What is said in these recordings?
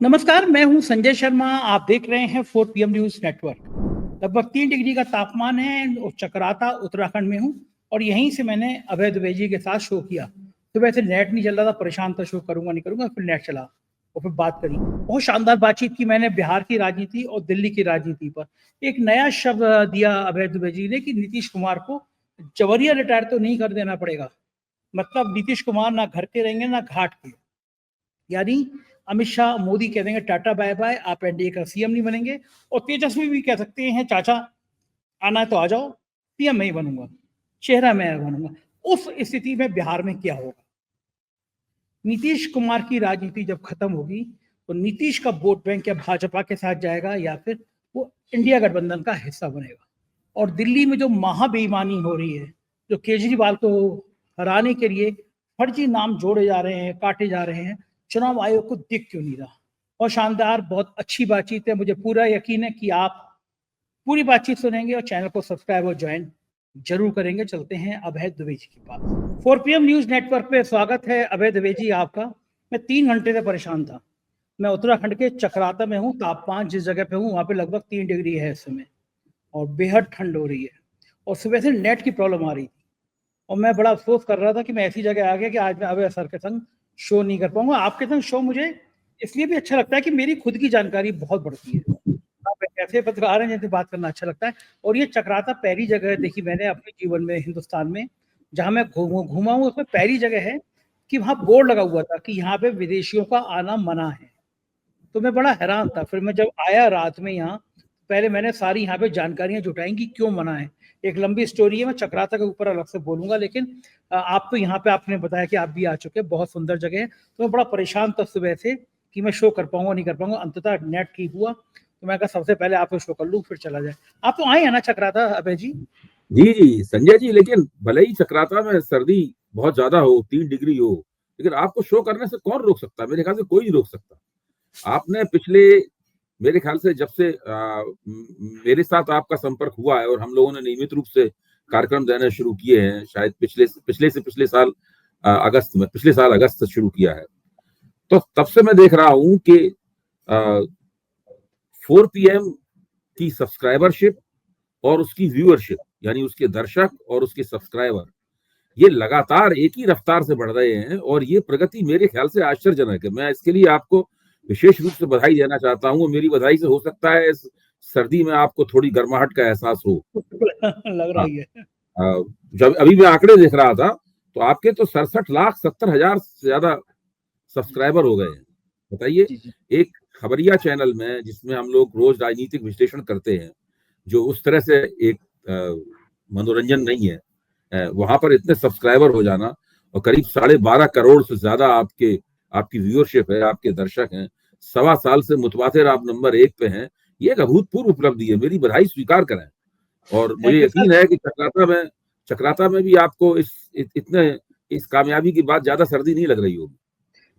नमस्कार, मैं हूं संजय शर्मा। आप देख रहे हैं 4 PM न्यूज नेटवर्क। लगभग 3 डिग्री का तापमान है और चक्राता उत्तराखंड में हूं और यहीं से मैंने अभय द्विवेदी के साथ शो किया। तो वैसे नेट नहीं चल रहा था, परेशान था, शो करूंगा नहीं करूंगा, फिर नेट चला और फिर बात करी। बहुत शानदार बातचीत की मैंने बिहार की राजनीति और दिल्ली की राजनीति पर। एक नया शब्द दिया अभय द्विवेदी ने कि नीतीश कुमार को जबरिया रिटायर तो नहीं कर देना पड़ेगा। मतलब नीतीश कुमार ना घर के रहेंगे ना घाट के। यानी अमित शाह मोदी कह देंगे टाटा बाय बाय, आप एनडीए का सीएम नहीं बनेंगे। और तेजस्वी भी कह सकते हैं चाचा आना है तो आ जाओ, पीएम मैं ही बनूंगा, चेहरा मैं बनूंगा। उस स्थिति में बिहार में क्या होगा? नीतीश कुमार की राजनीति जब खत्म होगी तो नीतीश का वोट बैंक या भाजपा के साथ जाएगा या फिर वो इंडिया गठबंधन का हिस्सा बनेगा। और दिल्ली में जो महाबेईमानी हो रही है, जो केजरीवाल को हराने के लिए फर्जी नाम जोड़े जा रहे हैं, काटे जा रहे हैं, चुनाव आयोग को दिख क्यों नहीं रहा? और शानदार, बहुत अच्छी बातचीत है। मुझे पूरा यकीन है कि आप पूरी बातचीत सुनेंगे और चैनल को सब्सक्राइब और ज्वाइन जरूर करेंगे। चलते हैं अभय द्विवेदी के पास। 4 PM न्यूज नेटवर्क पे स्वागत है अभय द्विवेदी आपका। मैं 3 घंटे से परेशान था। मैं उत्तराखंड के चक्राता में हूँ। तापमान जिस जगह पे हूँ वहाँ पे लगभग 3 डिग्री है इस समय और बेहद ठंड हो रही है और सुबह से नेट की प्रॉब्लम आ रही थी और मैं बड़ा अफसोस कर रहा था कि मैं ऐसी जगह आ गया कि आज मैं अभय सर के संग शो नहीं कर पाऊंगा। आपके संग शो मुझे इसलिए भी अच्छा लगता है कि मेरी खुद की जानकारी बहुत बढ़ती है। आप एक ऐसे पत्रकार हैं जिनसे बात करना अच्छा लगता है। और ये चक्राता पहली जगह देखी मैंने अपने जीवन में हिंदुस्तान में जहां मैं घूमा हूँ, उसमें पहली जगह है कि वहां बोर्ड लगा हुआ था कि यहाँ पे विदेशियों का आना मना है। तो मैं बड़ा हैरान था। फिर मैं जब आया रात में यहाँ, पहले मैंने सारी यहाँ पे जानकारियां जुटाई कि क्यों मना है। एक लंबी स्टोरी है, मैं चक्राता के ऊपर अलग से बोलूंगा, लेकिन आप तो यहाँ पे आपने बताया कि आप भी आ चुके हैं, बहुत सुंदर जगह है। तो मैं बड़ा परेशान था सुबह से कि मैं शो कर पाऊंगा नहीं कर पाऊंगा। अंततः नेट ठीक हुआ तो मैं कहा सबसे पहले आप शो कर लूँ फिर चला जाए। आप तो आए हैं ना चक्राता अभय जी? जी जी संजय जी, लेकिन भले ही चक्राता में सर्दी बहुत ज्यादा हो, 3 डिग्री हो, लेकिन आपको शो करने से कौन रोक सकता है? मेरे ख्याल से कोई नहीं रोक सकता। आपने पिछले, मेरे ख्याल से जब से मेरे साथ आपका संपर्क हुआ है और हम लोगों ने नियमित रूप से कार्यक्रम देने शुरू किए हैं, शायद पिछले साल अगस्त में, पिछले साल अगस्त से शुरू किया है, तो तब से मैं देख रहा हूं कि 4 PM की सब्सक्राइबरशिप और उसकी व्यूअरशिप, यानी उसके दर्शक और उसके सब्सक्राइबर, ये लगातार एक ही रफ्तार से बढ़ रहे हैं। और ये प्रगति मेरे ख्याल से आश्चर्यजनक है। मैं इसके लिए आपको विशेष रूप से बधाई देना चाहता हूँ। मेरी बधाई से हो सकता है इस सर्दी में आपको थोड़ी गर्माहट का एहसास हो। लग हाँ, रही है। जब अभी मैं आंकड़े देख रहा था तो आपके तो 67,70,000 से ज्यादा सब्सक्राइबर हो गए हैं। बताइए, जी जी। एक खबरिया चैनल में जिसमें हम लोग रोज राजनीतिक विश्लेषण करते हैं, जो उस तरह से एक मनोरंजन नहीं है, वहां पर इतने सब्सक्राइबर हो जाना और करीब 12.5 करोड़ से ज्यादा आपकी व्यूअरशिप है, आपके दर्शक हैं, 1.25 साल से मुतवातिर आप नंबर 1 पे हैं, ये एक अभूतपूर्व उपलब्धि है। मेरी बधाई स्वीकार करें। और मुझे थैंक यू यकीन सर। है कि चक्राता में भी आपको इस कामयाबी की बात ज्यादा सर्दी नहीं लग रही होगी।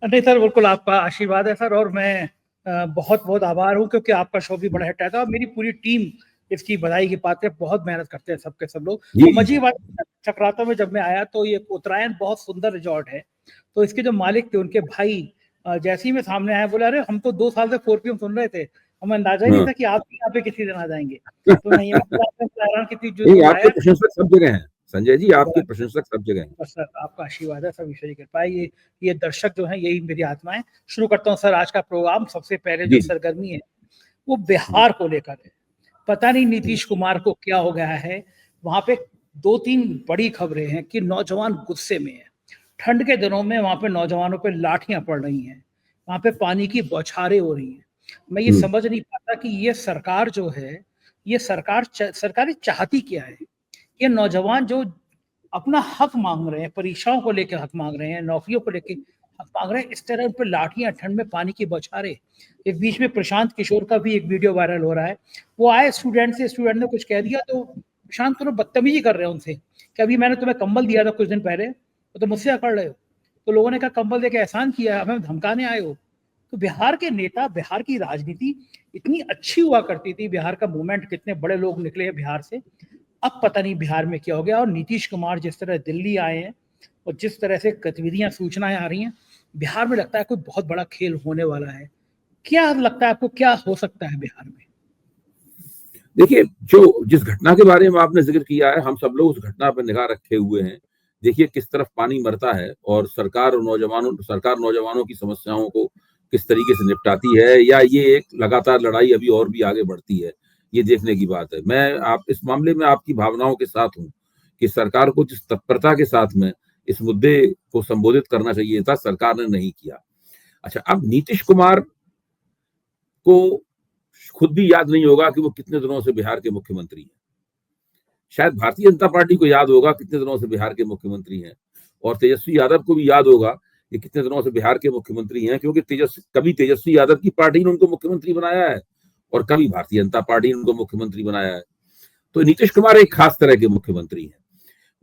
नहीं सर, बिल्कुल आपका आशीर्वाद है सर। और मैं बहुत बहुत आभार हूँ क्योंकि आपका शो भी बड़ा हिट था और मेरी पूरी टीम इसकी बधाई की पात्र है। बहुत मेहनत करते हैं सबके सब लोग। जी और जी मजे बात, चक्राता में जब मैं आया तो ये उत्तरायण बहुत सुंदर रिजॉर्ट है। तो इसके जो मालिक थे उनके भाई जैसे ही मैं सामने आया बोला, अरे हम तो 2 साल से 4 PM सुन रहे थे, हमें अंदाजा ही नहीं हाँ। था कि आप भी यहाँ पे किसी दिन आ जाएंगे। तो नहीं, मैं हैरान कितनी जो नहीं, दूर आपके आया। प्रशंसक सब जगह हैं संजय जी, आपके प्रशंसक सब जगह हैं। बस सर आपका आशीर्वाद है, सब ईश्वर की कृपा है। ये दर्शक जो हैं यही मेरी आत्मा है। शुरू करता हूँ सर आज का प्रोग्राम। सबसे पहले जो जी। सरगर्मी है वो बिहार को लेकर है। पता नहीं नीतीश कुमार को क्या हो गया है। वहां पे 2-3 बड़ी खबरें हैं कि नौजवान गुस्से में है। ठंड के दिनों में वहां पे नौजवानों पे लाठियां पड़ रही हैं, वहां पे पानी की बौछारें हो रही हैं। मैं ये हम्म। समझ नहीं पाता कि ये सरकार जो है, ये सरकारें चाहती क्या है? ये नौजवान जो अपना हक मांग रहे हैं, परीक्षाओं को लेकर हक मांग रहे हैं, नौकरियों को लेकर हक मांग रहे हैं, इस तरह उन पर लाठियां, ठंड में पानी की बौछारें। एक बीच में प्रशांत किशोर का भी एक वीडियो वायरल हो रहा है। वो आए स्टूडेंट ने कुछ कह दिया तो प्रशांत तुरंत बदतमीजी कर रहे हैं उनसे कि अभी मैंने तुम्हें कंबल दिया था कुछ दिन पहले, तो तुम मुझसे अकड़ रहे हो। तो लोगों ने कहा कंबल देके एहसान किया, हमें धमकाने आए हो। तो बिहार के नेता, बिहार की राजनीति इतनी अच्छी हुआ करती थी, बिहार का मूवमेंट, कितने बड़े लोग निकले हैं बिहार से। अब पता नहीं बिहार में क्या हो गया। और नीतीश कुमार जिस तरह दिल्ली आए हैं और जिस तरह से गतिविधियां, सूचनाएं आ रही हैं, बिहार में लगता है कोई बहुत बड़ा खेल होने वाला है। क्या लगता है आपको, क्या हो सकता है बिहार में? देखिए, जो जिस घटना के बारे में आपने जिक्र किया है, हम सब लोग उस घटना पर निगाह रखे हुए हैं। देखिए किस तरफ पानी मरता है और सरकार नौजवानों की समस्याओं को किस तरीके से निपटाती है, या ये एक लगातार लड़ाई अभी और भी आगे बढ़ती है, ये देखने की बात है। मैं आप इस मामले में आपकी भावनाओं के साथ हूँ कि सरकार को जिस तत्परता के साथ में इस मुद्दे को संबोधित करना चाहिए था, सरकार ने नहीं किया। अच्छा, अब नीतीश कुमार को खुद भी याद नहीं होगा कि वो कितने दिनों से बिहार के मुख्यमंत्री हैं। शायद भारतीय जनता पार्टी को याद होगा कितने दिनों से बिहार के मुख्यमंत्री हैं, और तेजस्वी यादव को भी याद होगा कि कितने दिनों से बिहार के मुख्यमंत्री हैं, क्योंकि कभी तेजस्वी यादव की पार्टी ने उनको मुख्यमंत्री बनाया है और कभी भारतीय जनता पार्टी ने उनको मुख्यमंत्री बनाया है। तो नीतीश कुमार एक खास तरह के मुख्यमंत्री हैं।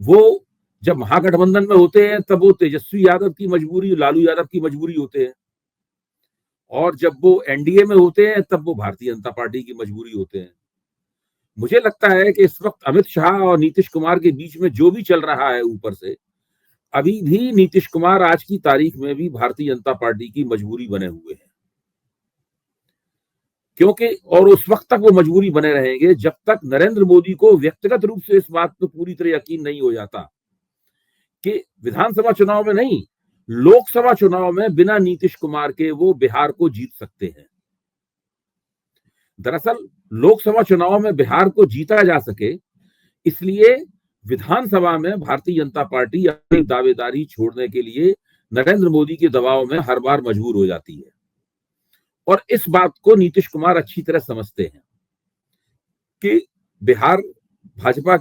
वो जब महागठबंधन में होते हैं तब वो तेजस्वी यादव की मजबूरी, लालू यादव की मजबूरी होते हैं, और जब वो एनडीए में होते हैं तब वो भारतीय जनता पार्टी की मजबूरी होते हैं। मुझे लगता है कि इस वक्त अमित शाह और नीतीश कुमार के बीच में जो भी चल रहा है ऊपर से, अभी भी नीतीश कुमार आज की तारीख में भी भारतीय जनता पार्टी की मजबूरी बने हुए हैं, क्योंकि और उस वक्त तक वो मजबूरी बने रहेंगे जब तक नरेंद्र मोदी को व्यक्तिगत रूप से इस बात पर पूरी तरह यकीन नहीं हो जाता कि विधानसभा चुनाव में नहीं, लोकसभा चुनाव में बिना नीतीश कुमार के वो बिहार को जीत सकते हैं। दरअसल लोकसभा चुनाव में बिहार को जीता जा सके, इसलिए विधानसभा में भारतीय जनता पार्टी अपनी दावेदारी छोड़ने के लिए नरेंद्र मोदी के दबाव में हर बार मजबूर हो जाती है, और इस बात को नीतीश कुमार अच्छी तरह समझते हैं कि बिहार भाजपा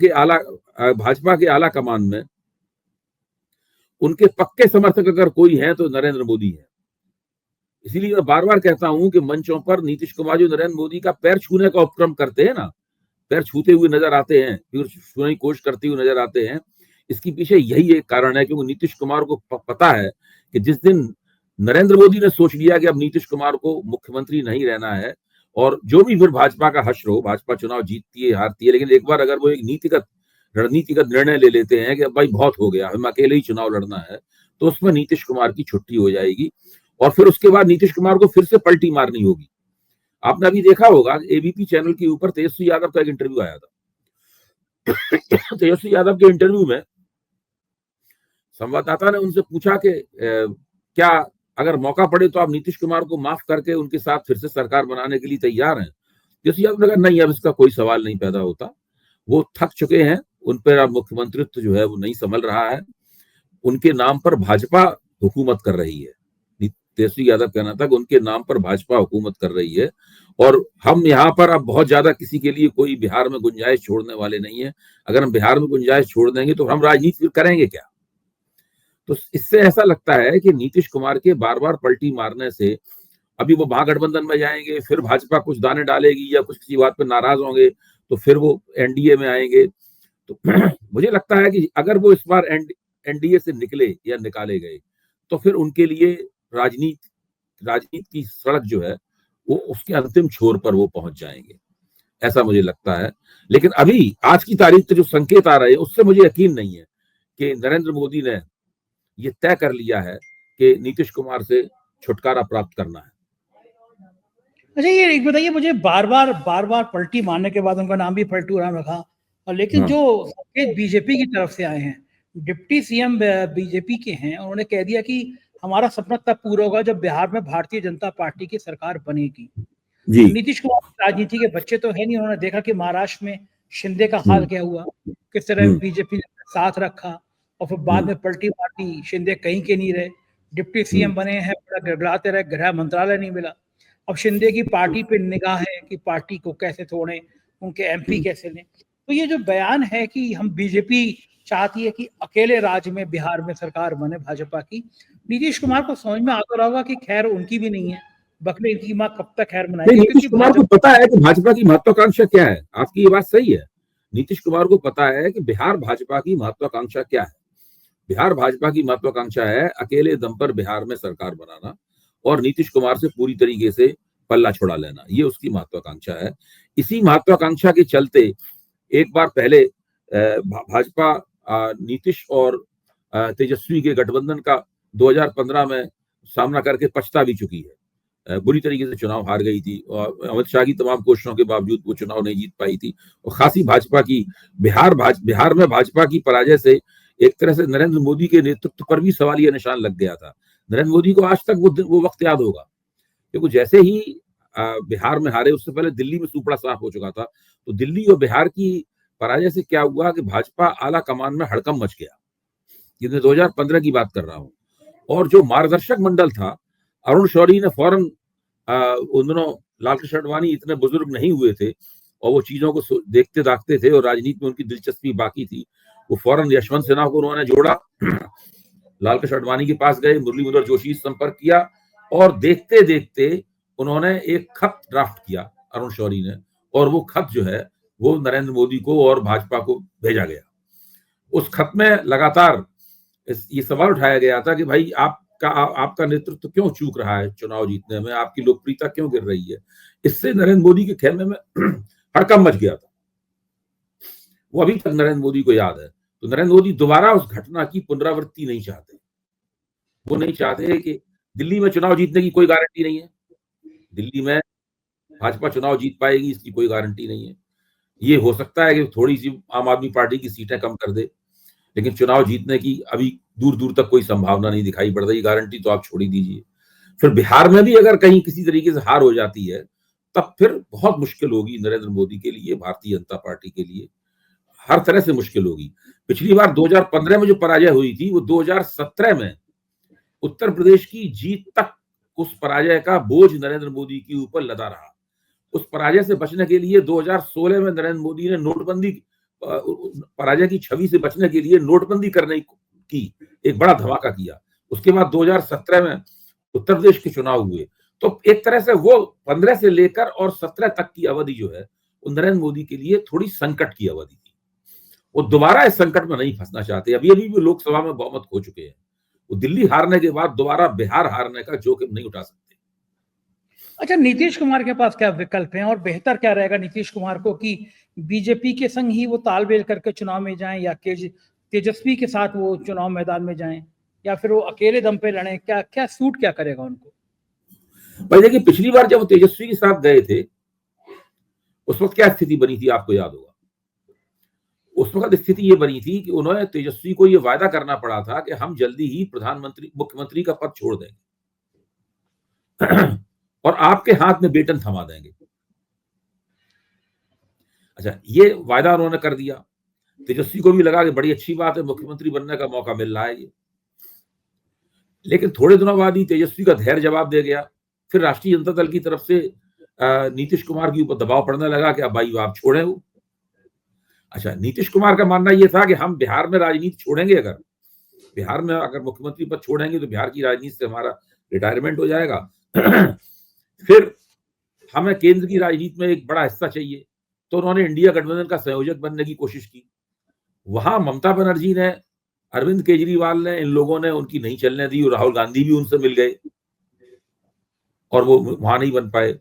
के आला कमान में उनके पक्के समर्थक अगर कोई है तो नरेंद्र मोदी है। इसीलिए मैं बार बार कहता हूं कि मंचों पर नीतीश कुमार जो नरेंद्र मोदी का पैर छूने का उपक्रम करते हैं ना, पैर छूते हुए नजर आते हैं, फिर छूने की कोशिश करते हुए नजर आते हैं, इसके पीछे यही एक कारण है, क्योंकि नीतीश कुमार को पता है कि जिस दिन नरेंद्र मोदी ने सोच लिया कि अब नीतीश कुमार को मुख्यमंत्री नहीं रहना है, और जो भी फिर भाजपा का हश्र हो, भाजपा चुनाव जीतती है हारती है, लेकिन एक बार अगर वो एक रणनीतिगत निर्णय ले लेते हैं कि अब भाई बहुत हो गया, हम अकेले ही चुनाव लड़ना है, तो उसमें नीतीश कुमार की छुट्टी हो जाएगी, और फिर उसके बाद नीतीश कुमार को फिर से पलटी मारनी होगी। आपने अभी देखा होगा एबीपी चैनल के ऊपर तेजस्वी यादव का एक इंटरव्यू आया था। तेजस्वी यादव के इंटरव्यू में संवाददाता ने उनसे पूछा कि क्या अगर मौका पड़े तो आप नीतीश कुमार को माफ करके उनके साथ फिर से सरकार बनाने के लिए तैयार हैं? तेजस्वी यादव ने कहा नहीं, अब इसका कोई सवाल नहीं पैदा होता, वो थक चुके हैं, उन पर अब मुख्यमंत्रित्व जो है वो नहीं संभल रहा है, उनके नाम पर भाजपा हुकूमत कर रही है। तेजस्वी यादव कहना था कि उनके नाम पर भाजपा हुकूमत कर रही है, और हम यहाँ पर अब बहुत ज्यादा किसी के लिए कोई बिहार में गुंजाइश छोड़ने वाले नहीं है। अगर हम बिहार में गुंजाइश छोड़ देंगे तो हम राजनीति फिर करेंगे क्या? तो इससे ऐसा लगता है कि नीतीश कुमार के बार बार पलटी मारने से अभी वो महागठबंधन में जाएंगे, फिर भाजपा कुछ दाने डालेगी या कुछ किसी बात पर नाराज होंगे तो फिर वो एनडीए में आएंगे। तो मुझे लगता है कि अगर वो इस बार एनडीए से निकले या निकाले गए तो फिर उनके लिए राजनीति की सड़क जो है वो उसके अंतिम छोर पर वो पहुंच जाएंगे, ऐसा मुझे लगता है। लेकिन अभी आज की तारीख से जो संकेत आ रहे हैं उससे मुझे यकीन नहीं है कि नरेंद्र मोदी ने ये तय कर लिया है कि नीतीश कुमार से छुटकारा प्राप्त करना है। अच्छा, ये एक बताइए मुझे, बार बार पलटी मारने के बाद उनका नाम भी पलटू राम रखा, और लेकिन जो संकेत बीजेपी की तरफ से आए हैं, डिप्टी सीएम बीजेपी के हैं, उन्होंने कह दिया कि हमारा सपना तब पूरा होगा जब बिहार में भारतीय जनता पार्टी की सरकार बनेगी। नीतीश कुमार राजनीति के बच्चे तो है नहीं, उन्होंने देखा कि महाराष्ट्र में शिंदे का हाल क्या हुआ, किस तरह बीजेपी ने साथ रखा, और फिर बाद में पलटी मारती, शिंदे कहीं के नहीं रहे, डिप्टी सीएम बने हैं, बड़ा गड़गड़ाते रहे, गृह मंत्रालय नहीं मिला। अब शिंदे की पार्टी पे निगाह है कि पार्टी को कैसे तोड़ें, उनके एमपी कैसे लें। तो ये जो बयान है कि हम बीजेपी चाहती है कि अकेले राज्य में बिहार में सरकार बने भाजपा की, नीतीश कुमार को समझ में आता रहा होगा कि खैर उनकी भी नहीं है, बकरे की माँ कब तक खैर मनाएगी। नीतीश कुमार को पता है कि भाजपा की महत्वाकांक्षा क्या है। आपकी ये बात सही है, नीतीश कुमार को पता है कि बिहार भाजपा की महत्वाकांक्षा क्या है। बिहार भाजपा की महत्वाकांक्षा है अकेले दम पर बिहार में सरकार बनाना और नीतीश कुमार से पूरी तरीके से पल्ला छुड़ा लेना, ये उसकी महत्वाकांक्षा है। इसी महत्वाकांक्षा के चलते एक बार पहले भाजपा नीतीश और तेजस्वी के गठबंधन का 2015 में सामना करके पछता भी चुकी है। बुरी तरीके से चुनाव हार गई थी और अमित शाह की तमाम कोशिशों के बावजूद वो चुनाव नहीं जीत पाई थी। और खासी भाजपा की बिहार में भाजपा की पराजय से एक तरह से नरेंद्र मोदी के नेतृत्व पर भी सवालिया निशान लग गया था। नरेंद्र मोदी को आज तक वो वक्त याद होगा, क्योंकि जैसे ही बिहार में हारे, उससे पहले दिल्ली में सूपड़ा साफ हो चुका था। तो दिल्ली और बिहार की पराजय से क्या हुआ कि भाजपा आला कमान में हड़कंप मच गया। ये मैं 2015 की बात कर रहा हूँ। और जो मार्गदर्शक मंडल था, अरुण शौरी ने फौरन उन दिनों लालकृष्ण आडवाणी इतने बुजुर्ग नहीं हुए थे और वो चीजों को देखते दाखते थे और राजनीति में उनकी दिलचस्पी बाकी थी। वो फौरन यशवंत सिन्हा को उन्होंने जोड़ा, लालकृष्ण आडवाणी के पास गए, मुरली मनोहर जोशी से संपर्क किया और देखते देखते उन्होंने एक खत ड्राफ्ट किया अरुण शौरी ने, और वो खत जो है वो नरेंद्र मोदी को और भाजपा को भेजा गया। उस खत में लगातार ये सवाल उठाया गया था कि भाई आपका नेतृत्व क्यों चूक रहा है चुनाव जीतने में, आपकी लोकप्रियता क्यों गिर रही है। इससे नरेंद्र मोदी के खेमे में हड़कंप मच गया था। वो अभी तक नरेंद्र मोदी को याद है। तो नरेंद्र मोदी दोबारा उस घटना की पुनरावृत्ति नहीं चाहते। वो नहीं चाहते कि दिल्ली में चुनाव जीतने की कोई गारंटी नहीं है, दिल्ली में भाजपा चुनाव जीत पाएगी इसकी कोई गारंटी नहीं है। ये हो सकता है कि थोड़ी सी आम आदमी पार्टी की सीटें कम कर दे, लेकिन चुनाव जीतने की अभी दूर दूर तक कोई संभावना नहीं दिखाई पड़ रही। गारंटी तो आप छोड़ ही दीजिए। फिर बिहार में भी अगर कहीं किसी तरीके से हार हो जाती है, तब फिर बहुत मुश्किल होगी नरेंद्र मोदी के लिए, भारतीय जनता पार्टी के लिए हर तरह से मुश्किल होगी। पिछली बार 2015 में जो पराजय हुई थी, वो 2017 में उत्तर प्रदेश की जीत तक उस पराजय का बोझ नरेंद्र मोदी के ऊपर लदा रहा। उस पराजय से बचने के लिए 2016 में नरेंद्र मोदी ने नोटबंदी, पराजय की छवि से बचने के लिए नोटबंदी करने की एक बड़ा धमाका किया। उसके बाद 2017 में उत्तर प्रदेश के चुनाव हुए। तो एक तरह से वो 15 से लेकर और 17 तक की अवधि जो है वो नरेंद्र मोदी के लिए थोड़ी संकट की अवधि थी। वो दोबारा इस संकट में नहीं फंसना चाहते। अभी भी लोकसभा में बहुमत खो चुके हैं। वो दिल्ली हारने के बाद दोबारा बिहार हारने का जोखिम नहीं उठा सकते। अच्छा, नीतीश कुमार के पास क्या विकल्प हैं और बेहतर क्या रहेगा नीतीश कुमार को कि बीजेपी के संग ही वो तालमेल करके चुनाव में जाएं या तेजस्वी के साथ वो चुनाव मैदान में जाएं या फिर वो अकेले दम पे लड़ें? क्या सूट क्या करेगा उनको? भाई देखिए, पिछली बार जब वो तेजस्वी के साथ गए थे उस वक्त क्या स्थिति बनी थी आपको याद होगा। उस वक्त स्थिति ये बनी थी कि उन्होंने तेजस्वी को ये वायदा करना पड़ा था कि हम जल्दी ही मुख्यमंत्री का पद छोड़ देंगे और आपके हाथ में बेटन थमा देंगे। अच्छा, ये वायदा उन्होंने कर दिया। तेजस्वी को भी लगा कि बड़ी अच्छी बात है, मुख्यमंत्री बनने का मौका मिल रहा है ये। लेकिन थोड़े दिनों बाद ही तेजस्वी का धैर्य जवाब दे गया। फिर राष्ट्रीय जनता दल की तरफ से नीतीश कुमार के ऊपर दबाव पड़ने लगा कि अब भाई आप छोड़े हो। अच्छा, नीतीश कुमार का मानना यह था कि हम बिहार में राजनीति छोड़ेंगे, अगर बिहार में अगर मुख्यमंत्री पद छोड़ेंगे तो बिहार की राजनीति से हमारा रिटायरमेंट हो जाएगा। फिर हमें केंद्र की राजनीति में एक बड़ा हिस्सा चाहिए। तो उन्होंने इंडिया गठबंधन का संयोजक बनने की कोशिश की। वहां ममता बनर्जी ने, अरविंद केजरीवाल ने, इन लोगों ने उनकी नहीं चलने दी और राहुल गांधी भी उनसे मिल गए और वो वहां नहीं बन पाए।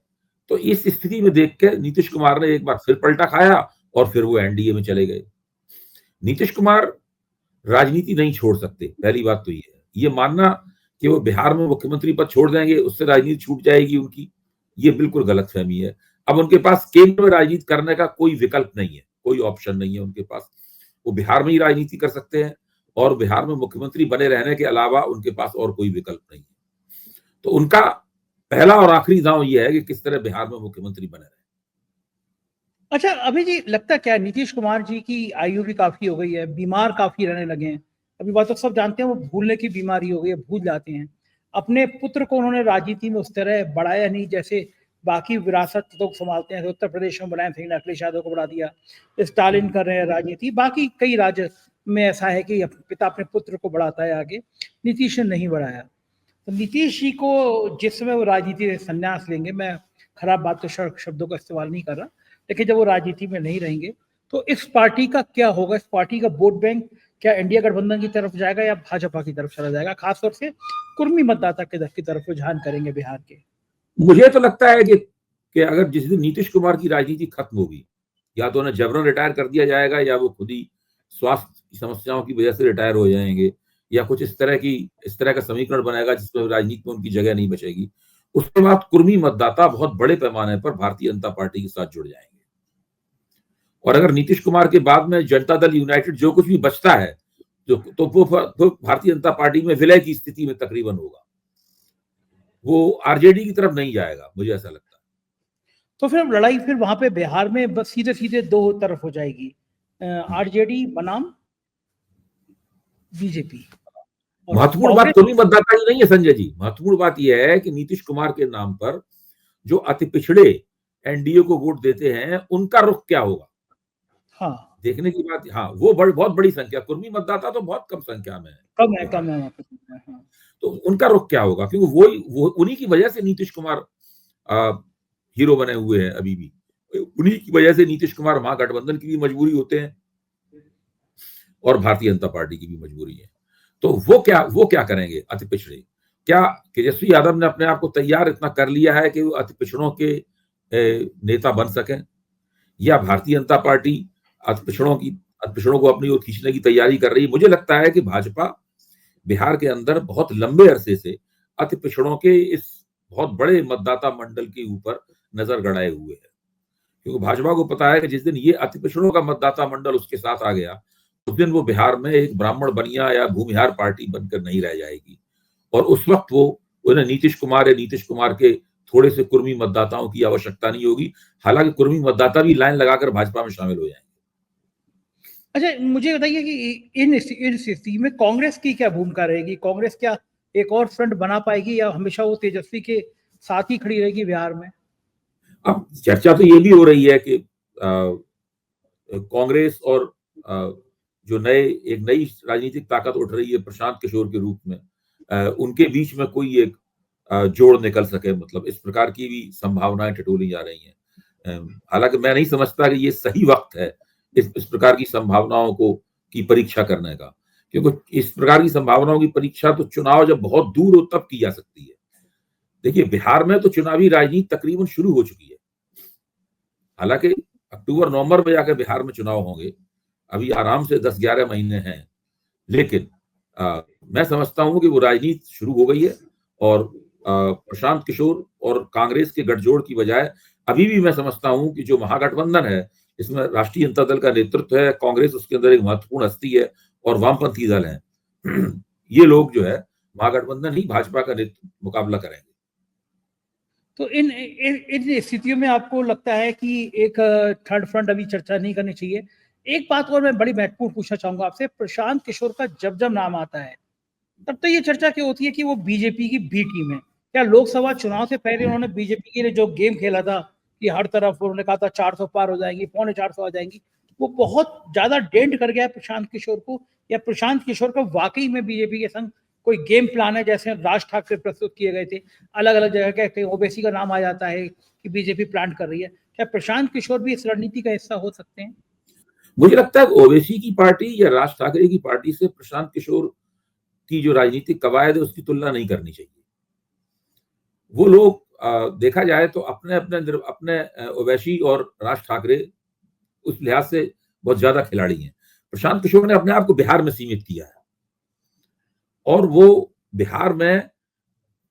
तो इस स्थिति में देख के नीतीश कुमार ने एक बार फिर पलटा खाया और फिर वो एनडीए में चले गए। नीतीश कुमार राजनीति नहीं छोड़ सकते। पहली बात तो ये है, ये मानना कि वो बिहार में मुख्यमंत्री पद छोड़ देंगे उससे राजनीति छूट जाएगी उनकी, ये बिल्कुल गलतफहमी है। अब उनके पास केंद्र में राजनीति करने का कोई विकल्प नहीं है, कोई ऑप्शन नहीं है उनके पास। वो बिहार में ही राजनीति कर सकते हैं और बिहार में मुख्यमंत्री बने रहने के अलावा उनके पास और कोई विकल्प नहीं है। तो उनका पहला और आखिरी दांव ये है कि किस तरह बिहार में मुख्यमंत्री बने रहे। अच्छा, अभी जी लगता क्या है, नीतीश कुमार जी की आयु भी काफी हो गई है, बीमार काफी रहने लगे हैं। अभी बात तो सब जानते हैं, वो भूलने की बीमारी हो गई है, भूल जाते हैं। अपने पुत्र को उन्होंने राजनीति में उस तरह बढ़ाया नहीं जैसे बाकी विरासत लोग संभालते हैं। तो उत्तर प्रदेश में मुलायम सिंह ने अखिलेश यादव को बढ़ा दिया, स्टालिन कर रहे हैं राजनीति। बाकी कई राज्य में ऐसा है कि पिता अपने पुत्र को बढ़ाता है आगे, नीतीश ने नहीं बढ़ाया। तो नीतीश जी को जिस समय वो राजनीति से संन्यास लेंगे, मैं खराब बात तो शब्दों का इस्तेमाल नहीं कर रहा, लेकिन जब वो राजनीति में नहीं रहेंगे तो इस पार्टी का क्या होगा? इस पार्टी का वोट बैंक क्या इंडिया गठबंधन की तरफ जाएगा या भाजपा की तरफ चला जाएगा? खासतौर से कुर्मी मतदाता की तरफ रुझान करेंगे बिहार के। मुझे तो लगता है कि अगर जिस दिन नीतीश कुमार की राजनीति खत्म होगी, या तो उन्हें जबरन रिटायर कर दिया जाएगा या वो खुद ही स्वास्थ्य समस्याओं की वजह से रिटायर हो जाएंगे, या कुछ इस तरह का समीकरण बनेगा जिसमें राजनीति में उनकी जगह नहीं बचेगी। उसके बाद कुर्मी मतदाता बहुत बड़े पैमाने पर भारतीय जनता पार्टी के साथ जुड़ जाएंगे। और अगर नीतीश कुमार के बाद में जनता दल यूनाइटेड जो कुछ भी बचता है तो वो भारतीय जनता पार्टी में विलय की स्थिति में तकरीबन होगा, वो आरजेडी की तरफ नहीं जाएगा, मुझे ऐसा लगता है। तो फिर लड़ाई फिर वहां पे बिहार में बस सीधे सीधे दो तरफ हो जाएगी, आरजेडी बनाम बीजेपी। महत्वपूर्ण बात कुर्मी मतदाता ही नहीं है संजय जी, महत्वपूर्ण बात यह है कि नीतीश कुमार के नाम पर जो अति पिछड़े एनडीए को वोट देते हैं उनका रुख क्या होगा। हाँ, देखने की बात, हाँ वो बहुत बड़ी संख्या, कुर्मी मतदाता तो बहुत कम संख्या में है, कम है वहाँ पे। हाँ। तो उनका रुख क्या होगा, क्योंकि वो उन्हीं की वजह से नीतीश कुमार हीरो बने हुए हैं अभी भी, उन्हीं की वजह से नीतीश कुमार महागठबंधन की भी मजबूरी होते हैं और भारतीय जनता पार्टी की भी मजबूरी है। तो वो क्या करेंगे अति पिछड़े? क्या तेजस्वी यादव ने अपने आप को तैयार इतना कर लिया है कि वो अति पिछड़ों के नेता बन सकें, या भारतीय जनता पार्टी अति पिछड़ों को अपनी ओर खींचने की तैयारी कर रही है? मुझे लगता है कि भाजपा बिहार के अंदर बहुत लंबे अरसे से अति पिछड़ों के इस बहुत बड़े मतदाता मंडल के ऊपर नजर गड़ाए हुए है, क्योंकि भाजपा को पता है कि जिस दिन ये अति पिछड़ों का मतदाता मंडल उसके साथ आ गया, उस दिन वो बिहार में एक ब्राह्मण बनिया या भूमिहार पार्टी बनकर नहीं रह जाएगी, और उस वक्त वो उन्हें नीतीश कुमार के थोड़े से कुर्मी मतदाताओं की आवश्यकता नहीं होगी। हालांकि कुर्मी मतदाता भी लाइन लगाकर भाजपा में शामिल हो जाएंगे। अच्छा, मुझे बताइए कि इन स्थिति में कांग्रेस की क्या भूमिका रहेगी? कांग्रेस क्या एक और फ्रंट बना पाएगी या हमेशा वो तेजस्वी के साथ ही खड़ी रहेगी बिहार में? अब चर्चा तो ये भी हो रही है कि कांग्रेस और जो एक नई राजनीतिक ताकत उठ रही है प्रशांत किशोर के रूप में, उनके बीच में कोई एक जोड़ निकल सके, मतलब इस प्रकार की भी संभावनाएं टटोली जा रही हैं। हालांकि मैं नहीं समझता कि ये सही वक्त है इस प्रकार की संभावनाओं की परीक्षा करने का, क्योंकि इस प्रकार की संभावनाओं की परीक्षा तो चुनाव जब बहुत दूर हो तब की जा सकती है। देखिए, बिहार में तो चुनावी राजनीति तकरीबन शुरू हो चुकी है, हालांकि अक्टूबर नवंबर में जाकर बिहार में चुनाव होंगे, अभी आराम से 10-11 महीने हैं, लेकिन मैं समझता हूं कि वो राजनीति शुरू हो गई है और प्रशांत किशोर और कांग्रेस के गठजोड़ की बजाय अभी भी मैं समझता हूं कि जो महागठबंधन है, इसमें राष्ट्रीय जनता दल का नेतृत्व है, कांग्रेस उसके अंदर एक महत्वपूर्ण हस्ती है और वामपंथी दल है, ये लोग जो है महागठबंधन ही भाजपा का मुकाबला करेंगे। तो इन स्थितियों में आपको लगता है कि एक थर्ड फ्रंट अभी चर्चा नहीं करनी चाहिए? एक बात और मैं बड़ी महत्वपूर्ण पूछना चाहूंगा आपसे, प्रशांत किशोर का जब नाम आता है तब तो ये चर्चा क्यों होती है कि वो बीजेपी की बी टीम है? क्या लोकसभा चुनाव से पहले उन्होंने बीजेपी के लिए जो गेम खेला था कि हर तरफ उन्होंने कहा था 400 पार हो जाएंगी, 450 आ जाएंगी, वो बहुत ज्यादा डेंट कर गया है प्रशांत किशोर को? या प्रशांत किशोर का वाकई में बीजेपी के संग कोई गेम प्लान है, जैसे राज ठाकरे प्रस्तुत किए गए थे, अलग अलग जगह के ओबीसी का नाम आ जाता है कि बीजेपी प्लान कर रही है? क्या प्रशांत किशोर भी इस रणनीति का हिस्सा हो सकते हैं? मुझे लगता है ओवैसी की पार्टी या राज ठाकरे की पार्टी से प्रशांत किशोर की जो राजनीतिक कवायद है उसकी तुलना नहीं करनी चाहिए। वो लोग देखा जाए तो अपने ओवैसी और राज ठाकरे उस लिहाज से बहुत ज्यादा खिलाड़ी हैं। प्रशांत किशोर ने अपने आप को बिहार में सीमित किया है और वो बिहार में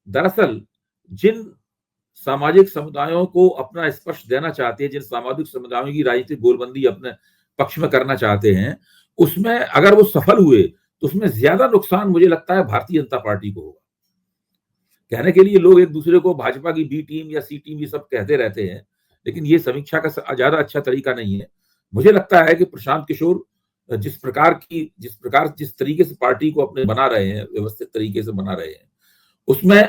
दरअसल जिन सामाजिक समुदायों को अपना स्पर्श देना चाहते हैं, जिन सामाजिक समुदायों की राजनीतिक गोलबंदी अपने पक्ष में करना चाहते हैं, उसमें अगर वो सफल हुए तो उसमें ज्यादा नुकसान मुझे लगता है भारतीय जनता पार्टी को होगा। कहने के लिए लोग एक दूसरे को भाजपा की बी टीम या सी टीम ये सब कहते रहते हैं, लेकिन ये समीक्षा का ज्यादा अच्छा तरीका नहीं है। मुझे लगता है कि प्रशांत किशोर जिस तरीके से पार्टी को अपने बना रहे हैं, व्यवस्थित तरीके से बना रहे हैं, उसमें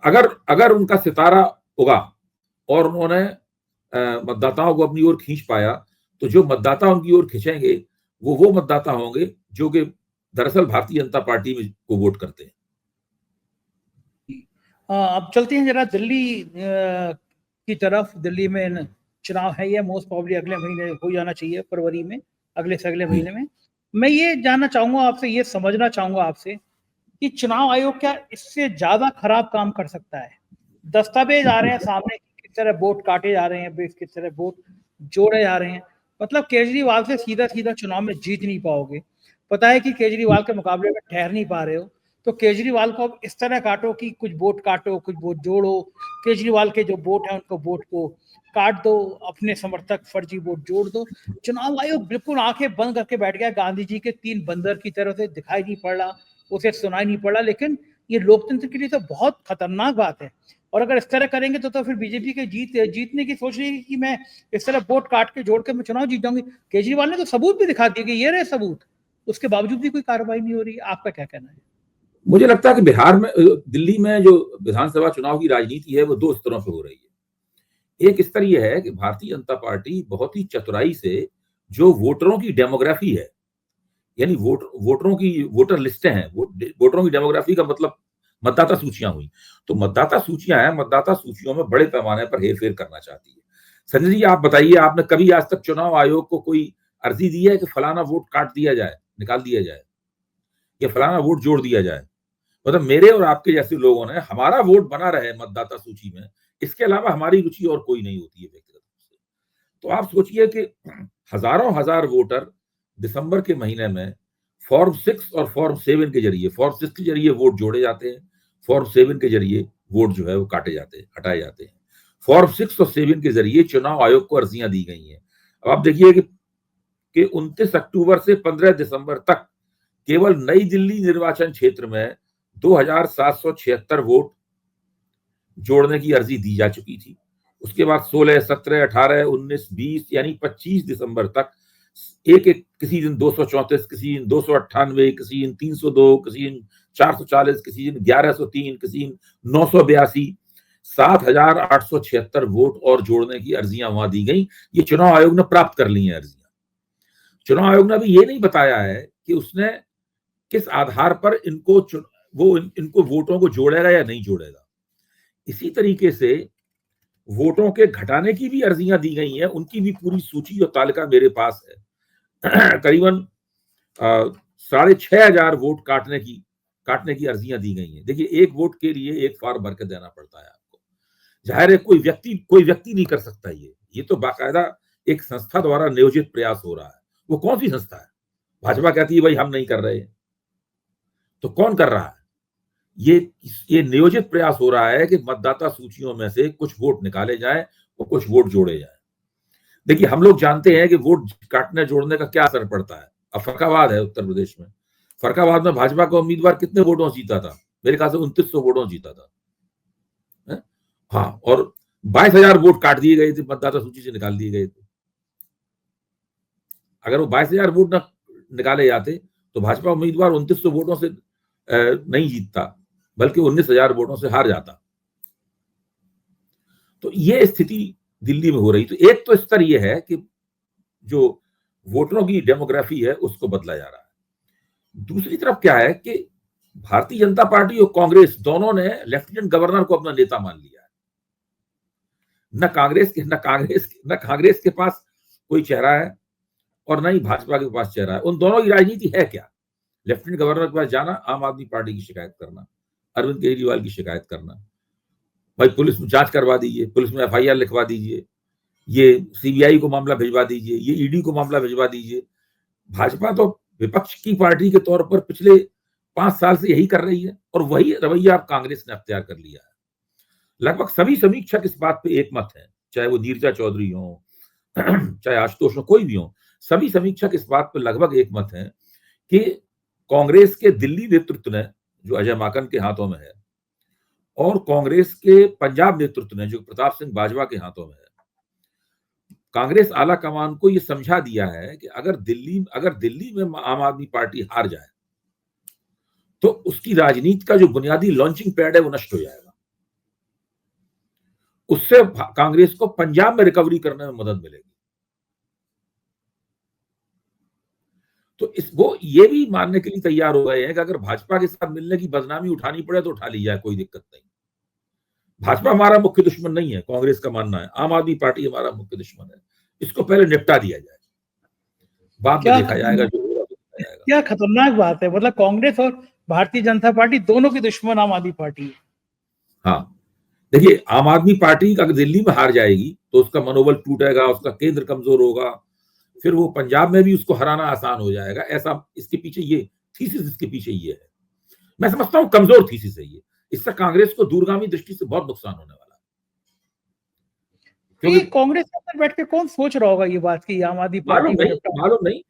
अगर उनका सितारा होगा और उन्होंने मतदाताओं को अपनी ओर खींच पाया, तो जो मतदाता उनकी ओर खींचेंगे वो मतदाता होंगे जो कि दरअसल भारतीय जनता पार्टी में को वोट करते हैं। अब चलते हैं जरा दिल्ली की तरफ। दिल्ली में चुनाव है, ये मोस्ट प्रॉब्ली अगले महीने हो जाना चाहिए, फरवरी में, अगले से अगले महीने में। मैं ये जानना चाहूंगा आपसे, ये समझना चाहूंगा आपसे कि चुनाव आयोग क्या इससे ज्यादा खराब काम कर सकता है? दस्तावेज आ रहे हैं सामने, किस तरह वोट काटे जा रहे हैं, किस तरह वोट जोड़े जा रहे हैं। मतलब केजरीवाल से सीधा सीधा चुनाव में जीत नहीं पाओगे। पता है कि केजरीवाल के मुकाबले में ठहर नहीं पा रहे हो, तो केजरीवाल को अब इस तरह काटो कि कुछ वोट काटो, कुछ वोट जोड़ो, केजरीवाल के जो वोट हैं उनको वोट को काट दो, अपने समर्थक फर्जी वोट जोड़ दो। चुनाव आयोग बिल्कुल आंखें बंद करके बैठ गया, गांधी जी के 3 बंदर की तरह से दिखाई नहीं पड़ रहा, उसे सुनाई नहीं पड़ रहा। लेकिन ये लोकतंत्र के लिए तो बहुत खतरनाक बात है, और अगर इस तरह करेंगे तो फिर बीजेपी के जीतने की सोच रही है कि मैं इस तरह वोट काट के जोड़ के मैं चुनाव जीत जाऊंगी। केजरीवाल ने तो सबूत भी दिखा दिए कि ये रहे सबूत, उसके बावजूद भी कोई कार्रवाई नहीं हो रही। आपका क्या कहना है? मुझे लगता है कि बिहार में, दिल्ली में जो विधानसभा चुनाव की राजनीति है वो 2 स्तरों पे हो रही है। एक स्तर यह है कि भारतीय जनता पार्टी बहुत ही चतुराई से जो वोटरों की डेमोग्राफी है, यानी वोटरों की वोटर लिस्टें हैं, वोटरों की डेमोग्राफी का मतलब मतदाता सूचियां हुई, तो मतदाता सूचियां हैं, मतदाता सूचियों में बड़े पैमाने पर हेरफेर करना चाहती है। संजय जी, आप बताइए, आपने कभी आज तक चुनाव आयोग को कोई अर्जी दी है कि फलाना वोट काट दिया जाए, निकाल दिया जाए, या फलाना वोट जोड़ दिया जाए? मतलब मेरे और आपके जैसे लोगों ने हमारा वोट बना रहे मतदाता सूची में, इसके अलावा हमारी रुचि और कोई नहीं होती है व्यक्तिगत रूप से। तो आप सोचिए कि हजारों हजार वोटर दिसंबर के महीने में फॉर्म 6 और फॉर्म 7 के जरिए, फॉर्म 6 के जरिए वोट जोड़े जाते हैं, फॉर्म 7 के जरिए वोट जो है वो काटे जाते हैं, हटाए जाते हैं। फॉर्म 6 और 7 के जरिए चुनाव आयोग को अर्जियां दी गई हैं। अब आप देखिए कि 29 अक्टूबर से 15 दिसंबर तक केवल नई दिल्ली निर्वाचन क्षेत्र में 2776 वोट जोड़ने की अर्जी दी जा चुकी थी। उसके बाद 16, 17, 18, 19, 20 यानी 25 दिसंबर तक एक किसी दिन 234, किसी दिन 298, किसी दिन 302, किसी दिन 440, किसी दिन 1103, किसी दिन 982, 7876 वोट और जोड़ने की अर्जियां वहां दी गई। ये चुनाव आयोग ने प्राप्त कर ली हैं अर्जियां। चुनाव आयोग ने अभी ये नहीं बताया है कि उसने किस आधार पर इनको वोटों को जोड़ेगा या नहीं जोड़ेगा। इसी तरीके से वोटों के घटाने की भी अर्जियां दी गई हैं, उनकी भी पूरी सूची और तालिका मेरे पास है। करीबन 6,500 वोट काटने की अर्जियां दी गई हैं। देखिए, एक वोट के लिए एक फॉर्म भर के देना पड़ता है आपको। जाहिर है कोई व्यक्ति नहीं कर सकता। ये तो बाकायदा एक संस्था द्वारा नियोजित प्रयास हो रहा है। वो कौन सी संस्था है? भाजपा कहती है भाई हम नहीं कर रहे, तो कौन कर रहा है? ये नियोजित प्रयास हो रहा है कि मतदाता सूचियों में से कुछ वोट निकाले जाए और कुछ वोट जोड़े जाए। देखिए, हम लोग जानते हैं कि वोट काटने जोड़ने का क्या असर पड़ता है। अब फर्रुखाबाद है उत्तर प्रदेश में, फर्रुखाबाद में भाजपा का उम्मीदवार कितने वोटों से जीता था? मेरे ख्याल से 2900 वोटों से जीता था। हाँ, और 22,000 वोट काट दिए गए थे, मतदाता सूची से निकाल दिए गए थे। अगर वो 22,000 वोट न निकाले जाते तो भाजपा उम्मीदवार 2900 वोटों से नहीं जीतता, बल्कि 19,000 वोटों से हार जाता। तो ये स्थिति दिल्ली में हो रही। तो एक तो स्तर ये है कि जो वोटरों की डेमोग्राफी है उसको बदला जा रहा है। दूसरी तरफ क्या है कि भारतीय जनता पार्टी और कांग्रेस दोनों ने लेफ्टिनेंट गवर्नर को अपना नेता मान लिया है। न कांग्रेस के पास कोई चेहरा है और न ही भाजपा के पास चेहरा है। उन दोनों की राजनीति है क्या? लेफ्टिनेंट गवर्नर के पास जाना, आम आदमी पार्टी की शिकायत करना, अरविंद केजरीवाल की शिकायत करना, भाई पुलिस में जांच करवा दीजिए, पुलिस में एफआईआर लिखवा दीजिए, ये सीबीआई को मामला भिजवा दीजिए, ये ईडी को मामला भिजवा दीजिए। भाजपा तो विपक्ष की पार्टी के तौर पर पिछले 5 साल से यही कर रही है, और वही रवैया अब कांग्रेस ने अख्तियार कर लिया है। लगभग सभी समीक्षक इस बात पे एक मत है, चाहे वो नीरजा चौधरी हो, चाहे आशुतोष हो, कोई भी हो, सभी समीक्षक इस बात पर लगभग एक मत है कि कांग्रेस के दिल्ली नेतृत्व ने, जो अजय माकन के हाथों में है, और कांग्रेस के पंजाब नेतृत्व ने, जो प्रताप सिंह बाजवा के हाथों में है, कांग्रेस आला कमान को यह समझा दिया है कि अगर दिल्ली में आम आदमी पार्टी हार जाए तो उसकी राजनीति का जो बुनियादी लॉन्चिंग पैड है वो नष्ट हो जाएगा। उससे कांग्रेस को पंजाब में रिकवरी करने में मदद मिलेगी। तो वो ये भी मानने के लिए तैयार हो गए हैं कि अगर भाजपा के साथ मिलने की बदनामी उठानी पड़े तो उठा ली जाए, कोई दिक्कत नहीं। भाजपा हमारा मुख्य दुश्मन नहीं है, कांग्रेस का मानना है। आम आदमी पार्टी हमारा मुख्य दुश्मन है, इसको पहले निपटा दिया जाए, बाद में देखा जाएगा जो होगा तो देखा जाएगा। क्या खतरनाक बात है, मतलब कांग्रेस और भारतीय जनता पार्टी दोनों की दुश्मन आम आदमी पार्टी है। हाँ, देखिए, आम आदमी पार्टी अगर दिल्ली में हार जाएगी तो उसका मनोबल टूटेगा, उसका केंद्र कमजोर होगा, फिर वो पंजाब में भी उसको हराना आसान हो जाएगा। ऐसा इसके पीछे ये थीसिस, इसके पीछे ये है। मैं समझता हूं कमजोर थीसिस है ये। इससे कांग्रेस को दूरगामी दृष्टि से बहुत नुकसान होने वाला है। ये क्योंकि कांग्रेस के अंदर बैठ के कौन सोच रहा होगा ये बात की आम आदमी पार्टी को निपटा। मालूम नहीं,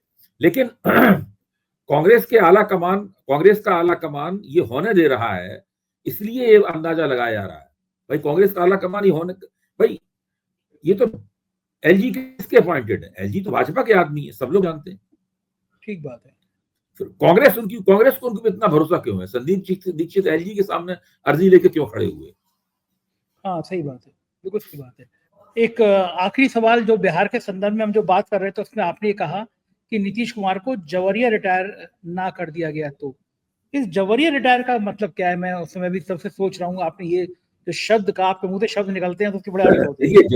लेकिन कांग्रेस का आला कमान ये होने दे रहा है, इसलिए ये अंदाजा लगाया जा रहा है भाई कांग्रेस का आला कमान ये होने, भाई ये तो एलजी किसके अपॉइंटेड है? एलजी तो भाजपा के आदमी है, सब लोग जानते हैं। ठीक बात है। फिर कांग्रेस को उनके इतना भरोसा क्यों है? संदीप दीक्षित एलजी के सामने अर्जी लेके क्यों खड़े हुए? हाँ सही बात है, बिल्कुल सही बात है। एक आखिरी सवाल जो बिहार के संदर्भ में हम जो बात कर रहे थे उसमें आपने ये कहा कि नीतीश कुमार को जवरिया रिटायर ना कर दिया गया, तो इस जवरिया रिटायर का मतलब क्या है? मैं उस समय भी सबसे सोच रहा हूँ, आपने ये जो शब्द का आपके मुंह से शब्द निकलते हैं तो उसके बड़े अर्थ होते हैं। देखिए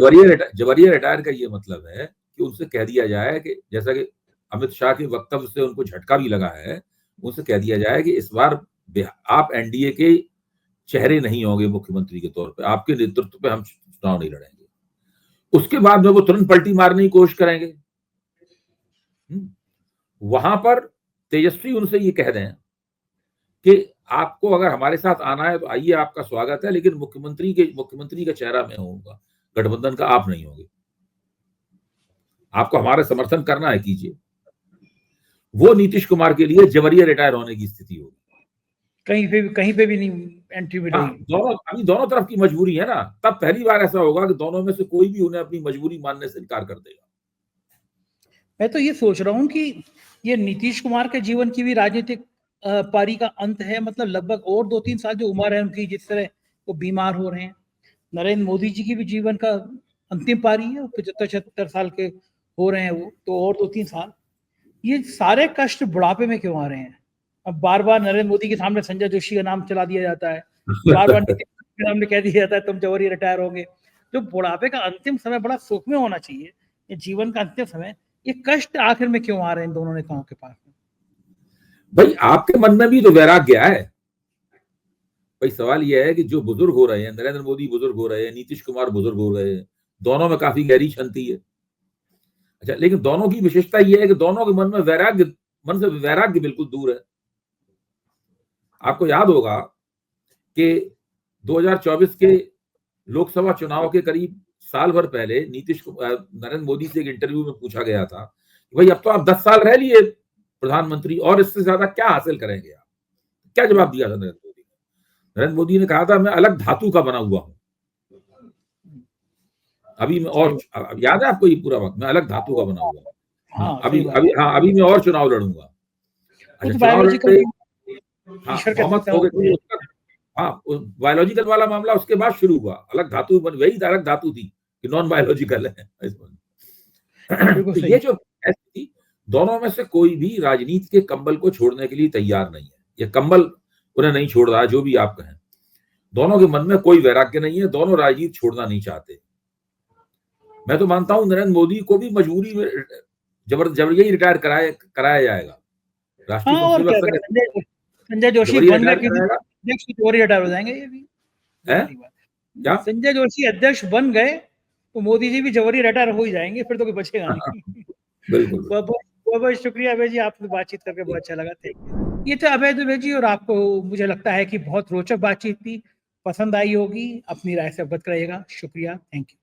जवरिया रिटायर का ये मतलब है कि उनसे कह दिया जाए कि जैसा कि अमित शाह के वक्तव्य से उनको झटका भी लगा है, उनसे कह दिया जाए कि इस बार आप एनडीए के चेहरे नहीं होंगे मुख्यमंत्री के तौर पे, आपके नेतृत्व पे हम चुनाव नहीं लड़ेंगे। उसके बाद में वो तुरंत पलटी मारने की कोशिश करेंगे। वहां पर तेजस्वी उनसे ये कह दें कि आपको अगर हमारे साथ आना है तो आइए, आपका स्वागत है, लेकिन मुख्यमंत्री का चेहरा मैं होऊंगा, गठबंधन का आप नहीं होंगे। आपको हमारा समर्थन करना है, कीजिए। वो नीतीश कुमार के लिए जवरिया रिटायर होने की स्थिति होगी। कहीं पे भी नहीं एंट्री मिलेगी। अभी दोनों तरफ की मजबूरी है ना, तब पहली बार ऐसा होगा कि दोनों में से कोई भी उन्हें अपनी मजबूरी मानने से इनकार कर देगा। मैं तो ये सोच रहा हूँ कि ये नीतीश कुमार के जीवन की भी राजनीतिक पारी का अंत है, मतलब लगभग और 2-3 साल जो उम्र है उनकी, जिस तरह वो बीमार हो रहे हैं। नरेंद्र मोदी जी की भी जीवन का अंतिम पारी है, 75-76 साल के हो रहे हैं वो, तो और 2-3 साल। ये सारे कष्ट बुढ़ापे में क्यों आ रहे हैं? अब बार बार नरेंद्र मोदी के सामने संजय जोशी का नाम चला दिया जाता है, बार बार नीतीश के सामने कह दिया जाता है तुम जवरिया रिटायर होंगे। जो बुढ़ापे का अंतिम समय बड़ा सुखमय होना चाहिए, ये जीवन का अंतिम समय, ये कष्ट आखिर में क्यों आ रहे हैं इन दोनों नेताओं के पास में? भाई आपके मन में भी तो वैराग्य है। भाई सवाल यह है कि जो बुजुर्ग हो रहे हैं, नरेंद्र मोदी बुजुर्ग हो रहे हैं, नीतीश कुमार बुजुर्ग हो रहे हैं, दोनों में काफी गहरी क्षमता है। अच्छा, लेकिन दोनों की विशेषता यह है कि दोनों के मन से वैराग्य बिल्कुल दूर है। आपको याद होगा कि 2024 के लोकसभा चुनाव के करीब साल भर पहले नरेंद्र मोदी से एक इंटरव्यू में पूछा गया था कि भाई अब तो आप 10 साल रह लिए प्रधानमंत्री, और इससे ज्यादा क्या हासिल करेंगे आप? क्या जवाब दिया था नरेंद्र मोदी ने कहा था मैं अलग धातु का बना हुआ हूं। अभी मैं और याद है आपको ये पूरा वक्त, मैं अलग धातु का बना हुआ हूं। अभी मैं और चुनाव लड़ूंगा। बायोलॉजिकल वाला मामला उसके बाद शुरू हुआ, अलग धातु वही अलग धातु थी कि नॉन बायोलॉजिकल है। तो ये जो थी, दोनों में से कोई भी राजनीति के कंबल को छोड़ने के लिए तैयार नहीं है। ये कंबल उन्हें नहीं छोड़ रहा, जो भी आप कहें। दोनों के मन में कोई वैराग्य नहीं है, दोनों राजनीति छोड़ना नहीं चाहते। मैं तो मानता हूं नरेंद्र मोदी को भी मजबूरी में जबरदस्ती रिटायर कराया जाएगा। संजय जोशी बन गए, रिटायर हो जाएंगे। ये भी क्या संजय जोशी अध्यक्ष बन गए तो मोदी जी भी जवरिया रिटायर हो ही जाएंगे, फिर तो कोई बचेगा नहीं। बिल्कुल। बहुत शुक्रिया अभय जी, आपसे बातचीत करके बहुत अच्छा लगा। ये तो अभय दुबे जी, और आपको मुझे लगता है कि बहुत रोचक बातचीत थी, पसंद आई होगी। अपनी राय से अवगत करिएगा। शुक्रिया, थैंक यू।